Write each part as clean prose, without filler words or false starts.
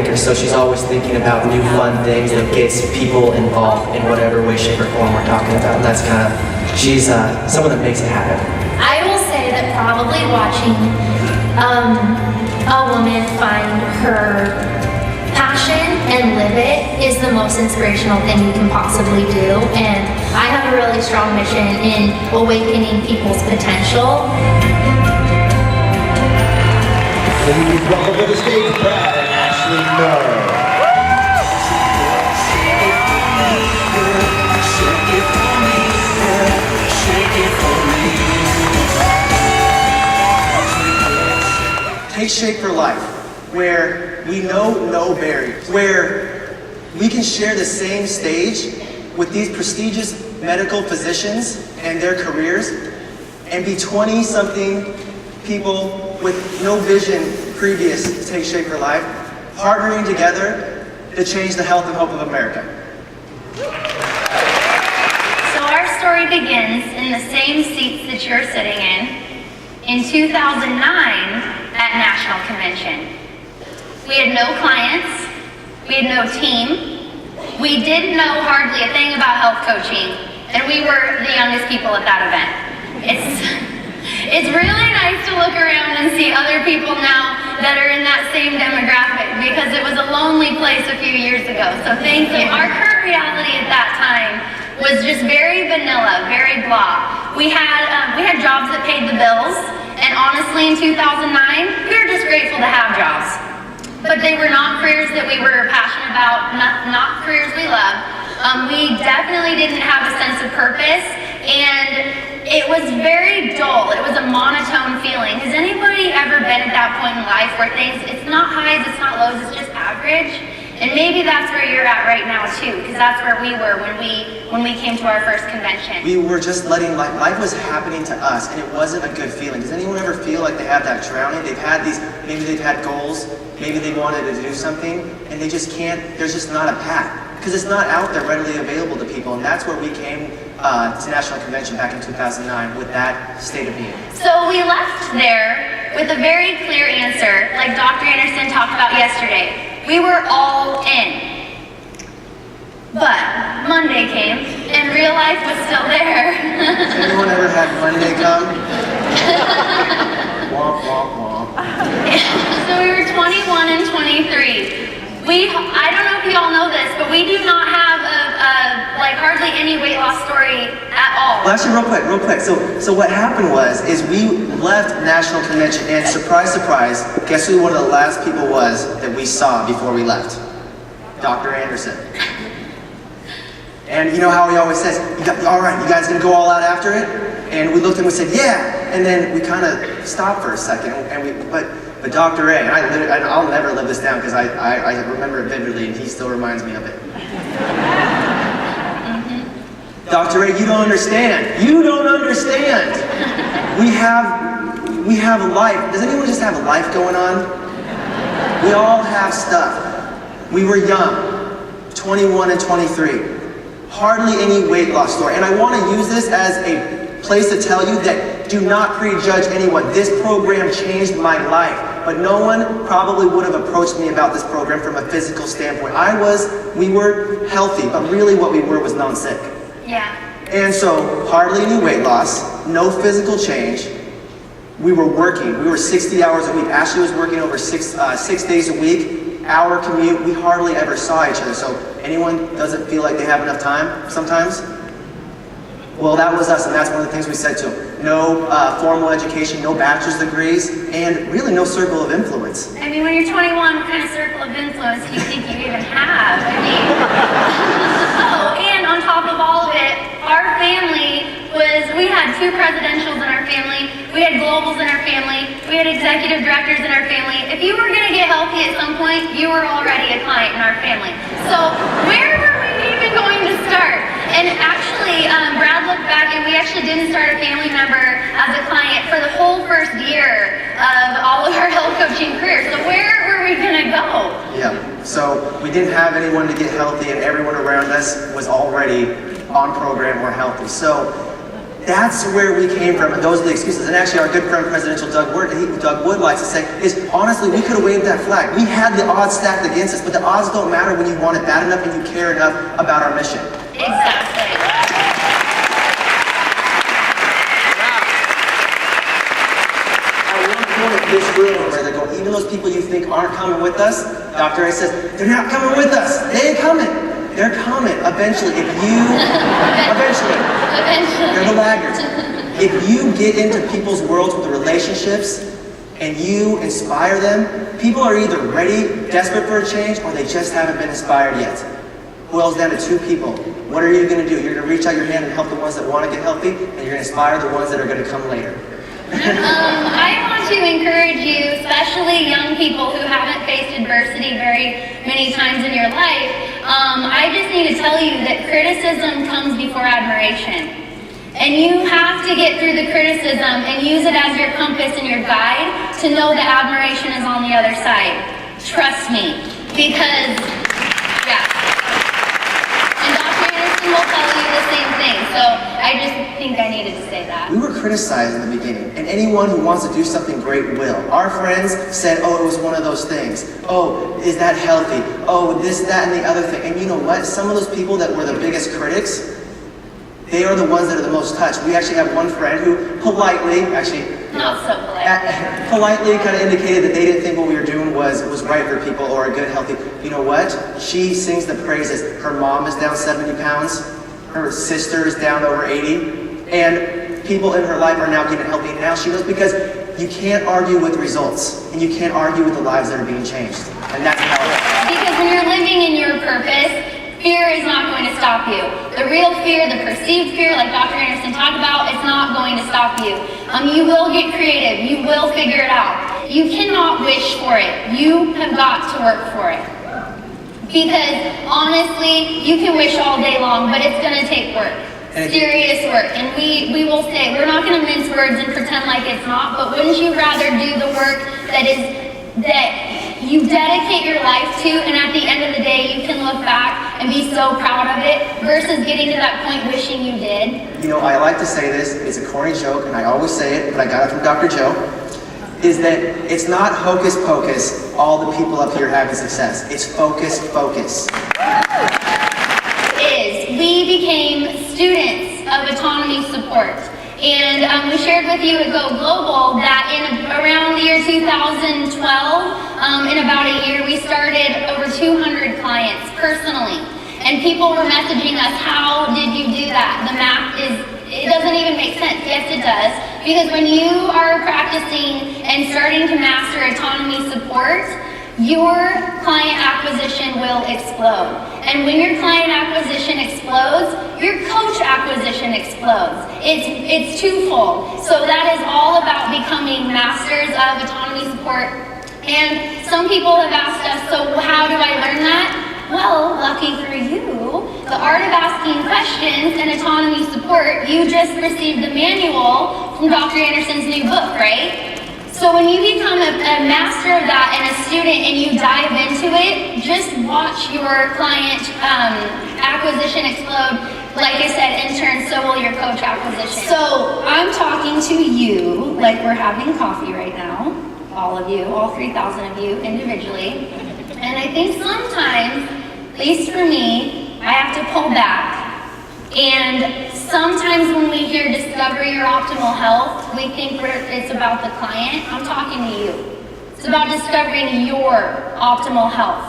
thinker, so she's always thinking about new fun things that gets people involved in whatever way, shape, or form we're talking about. And that's kind of, she's someone that makes it happen. I will say that probably watching a woman find her passion and live it is the most inspirational thing you can possibly do. And I have a really strong mission in awakening people's potential. Please welcome to the stage, BRASH13. Take Shape for Life, where we know no barriers, where we can share the same stage with these prestigious medical physicians and their careers and be 20-something people with no vision previous to Take Shape for Life, partnering together to change the health and hope of America. So our story begins in the same seats that you're sitting in 2009 at National Convention. We had no clients, we had no team, we didn't know hardly a thing about health coaching, and we were the youngest people at that event. It's really nice to look around and see other people now that are in that same demographic, because it was a lonely place a few years ago, so thank you. Our current reality at that time was just very vanilla, very blah. We had jobs that paid the bills, and honestly in 2009, we were just grateful to have jobs. But they were not careers that we were passionate about, not careers we loved. We definitely didn't have a sense of purpose, and it was very dull. It was a monotone feeling. Has anybody ever been at that point in life where it's not highs, it's not lows, it's just average? And maybe that's where you're at right now too, because that's where we were when we came to our first convention. We were just letting life was happening to us, and it wasn't a good feeling. Does anyone ever feel like they have that drowning? They've had maybe they've had goals, maybe they wanted to do something, and they just can't, there's just not a path, because it's not out there readily available to people, and that's where we came to National Convention back in 2009 with that state of being. So we left there with a very clear answer, like Dr. Anderson talked about yesterday. We were all in. But Monday came, and real life was still there. Has anyone ever had Monday come? Womp, womp, womp. So we were 21 and 23. I don't know if you all know this, but we do not have hardly any weight loss story at all. Well, actually, real quick. So what happened is we left National Convention, and surprise, surprise, guess who one of the last people was that we saw before we left? Dr. Anderson. And you know how he always says, all right, you guys gonna go all out after it? And we looked at him and said, yeah. And then we kind of stopped for a second, but Dr. A, and I'll never live this down because I remember it vividly, and he still reminds me of it. Dr. A, you don't understand. You don't understand. We have a life. Does anyone just have a life going on? We all have stuff. We were young, 21 and 23. Hardly any weight loss story. And I want to use this as a place to tell you that do not prejudge anyone. This program changed my life. But no one probably would have approached me about this program from a physical standpoint. We were healthy, but really what we were was non-sick. Yeah. And so, hardly any weight loss, no physical change. We were working. We were 60 hours a week. Ashley was working over six days a week. Hour commute. We hardly ever saw each other. So, anyone doesn't feel like they have enough time sometimes? Well, that was us, and that's one of the things we said to them. No formal education, no bachelor's degrees, and really no circle of influence. I mean, when you're 21, what kind of circle of influence do you think you even have? I mean, oh, and on top of all of it, our family we had 2 presidentials in our family, we had globals in our family, we had executive directors in our family. If you were gonna get healthy at some point, you were already a client in our family. So where were we even going to start? And actually, Brad looked back, and we actually didn't start a family member as a client for the whole first year of all of our health coaching careers. So where were we gonna go? Yeah, so we didn't have anyone to get healthy, and everyone around us was already on program or healthy. So That's where we came from, and those are the excuses. And actually, our good friend, Presidential Doug Wood likes to say, is honestly, we could have waved that flag. We had the odds stacked against us, but the odds don't matter when you want it bad enough and you care enough about our mission. Exactly. This room where they're going, even those people you think aren't coming with us, Dr. A says, they're not coming with us. They ain't coming. They're coming eventually. Eventually. They're the laggards. If you get into people's worlds with the relationships and you inspire them, people are either ready, desperate for a change, or they just haven't been inspired yet. Boils down to two people. What are you going to do? You're going to reach out your hand and help the ones that want to get healthy, and you're going to inspire the ones that are going to come later. I want to encourage you, especially young people who haven't faced adversity very many times in your life. I just need to tell you that criticism comes before admiration. And you have to get through the criticism and use it as your compass and your guide to know that admiration is on the other side. Trust me, because, yeah. And Dr. Anderson will tell you the same thing, so I just think I needed to say that. We were criticized in the beginning, and anyone who wants to do something great will. Our friends said, oh, it was one of those things. Oh, is that healthy? Oh, this, that, and the other thing. And you know what? Some of those people that were the biggest critics, they are the ones that are the most touched. We actually have one friend who politely, Not so polite. politely kind of indicated that they didn't think what we were doing was right for people or a good, healthy. You know what? She sings the praises. Her mom is down 70 pounds. Her sister is down over 80. And people in her life are now getting healthy. And now she knows, because you can't argue with results. And you can't argue with the lives that are being changed. And that's how it is. Because when you're living in your purpose, fear is not going to stop you. The real fear, the perceived fear, like Dr. Anderson talked about, it's not going to stop you. You will get creative. You will figure it out. You cannot wish for it. You have got to work for it. Because honestly, you can wish all day long, but it's going to take work. Serious work. And we will say, we're not going to mince words and pretend like it's not, but wouldn't you rather do the work that you dedicate your life to, and at the end of the day you can look back and be so proud of it, versus getting to that point wishing you did? You know, I like to say this, it's a corny joke, and I always say it, but I got it from Dr. Joe, is that it's not hocus pocus, all the people up here having success. It's focus. We became students of autonomy support. And we shared with you at Go Global that in around the year 2012, in about a year, we started over 200 clients personally. And people were messaging us, how did you do that? The math it doesn't even make sense. Yes, it does. Because when you are practicing and starting to master autonomy support, your client acquisition will explode. And when your client acquisition explodes, your coach acquisition explodes. It's twofold. So that is all about becoming masters of autonomy support. And some people have asked us, so how do I learn that? Well, lucky for you, the art of asking questions and autonomy support, you just received the manual from Dr. Anderson's new book, right? So when you become a master of that and a student and you dive into it, just watch your client acquisition explode. Like I said, in turn, so will your coach acquisition. So I'm talking to you like we're having coffee right now, all of you, all 3,000 of you individually. And I think sometimes, at least for me, I have to pull back. And sometimes when we hear discover your optimal health, we think it's about the client. I'm talking to you. It's about discovering your optimal health.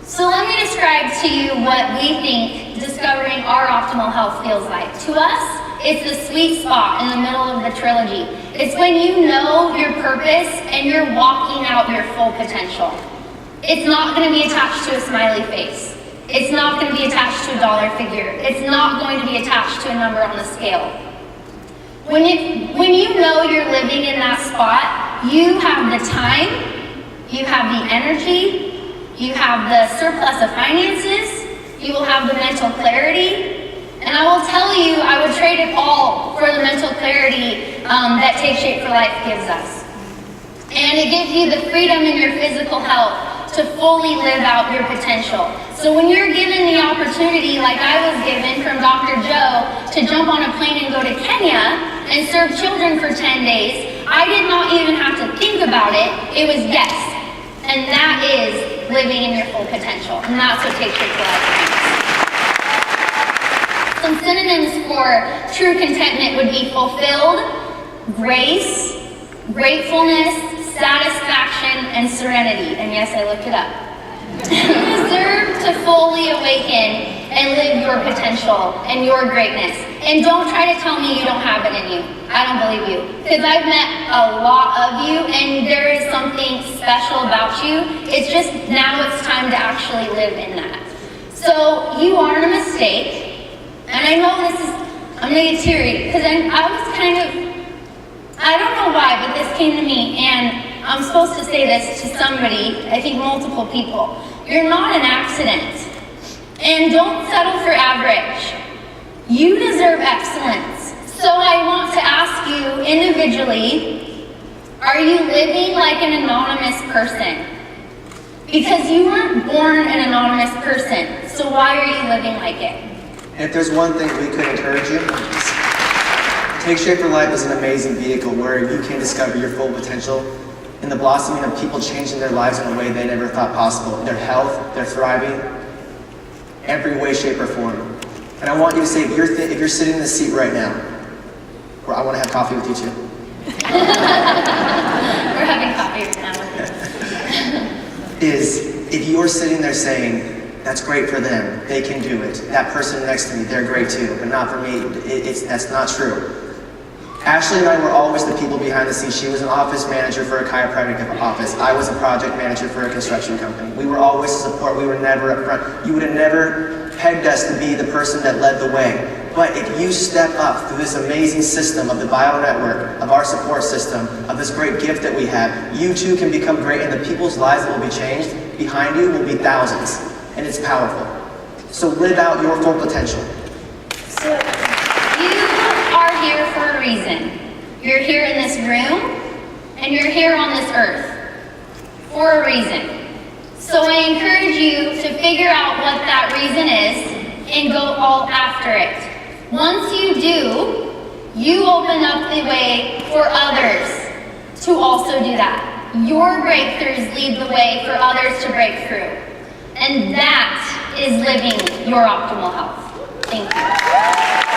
So let me describe to you what we think discovering our optimal health feels like. To us, it's the sweet spot in the middle of the trilogy. It's when you know your purpose and you're walking out your full potential. It's not going to be attached to a smiley face. It's not going to be attached to a dollar figure. It's not going to be attached to a number on the scale. When you know you're living in that spot, you have the time, you have the energy, you have the surplus of finances, you will have the mental clarity, and I will tell you, I would trade it all for the mental clarity that Take Shape for Life gives us. And it gives you the freedom in your physical health to fully live out your potential. So when you're given the opportunity, like I was given from Dr. Joe, to jump on a plane and go to Kenya and serve children for 10 days, I did not even have to think about it. It was yes. And that is living in your full potential. And that's what Take Shape for Life means. Some synonyms for true contentment would be fulfilled, grace, gratefulness, satisfaction, and serenity. And yes, I looked it up. You deserve to fully awaken and live your potential and your greatness. And don't try to tell me you don't have it in you. I don't believe you. Because I've met a lot of you, and there is something special about you. It's just now it's time to actually live in that. So you aren't a mistake. And I know this is, I'm gonna get teary, because I was kind of, I don't know why, but this came to me, and I'm supposed to say this to somebody, I think multiple people. You're not an accident. And don't settle for average. You deserve excellence. So I want to ask you individually, are you living like an anonymous person? Because you weren't born an anonymous person, so why are you living like it? And if there's one thing we could encourage you, Take Shape for Life is an amazing vehicle where you can discover your full potential in the blossoming of people changing their lives in a way they never thought possible. Their health, their thriving, every way, shape, or form. And I want you to say, if you're sitting in this seat right now, or I want to have coffee with you too. We're having coffee right now. If you're sitting there saying, that's great for them, they can do it. That person next to me, they're great too, but not for me, that's not true. Ashley and I were always the people behind the scenes. She was an office manager for a chiropractic office. I was a project manager for a construction company. We were always support, we were never up front. You would have never pegged us to be the person that led the way. But if you step up through this amazing system of the bio network, of our support system, of this great gift that we have, you too can become great, and the people's lives that will be changed behind you will be thousands. And it's powerful. So live out your full potential. So you are here for a reason. You're here in this room, and you're here on this earth for a reason. So I encourage you to figure out what that reason is and go all after it. Once you do, you open up the way for others to also do that. Your breakthroughs lead the way for others to break through. And that is living your optimal health. Thank you.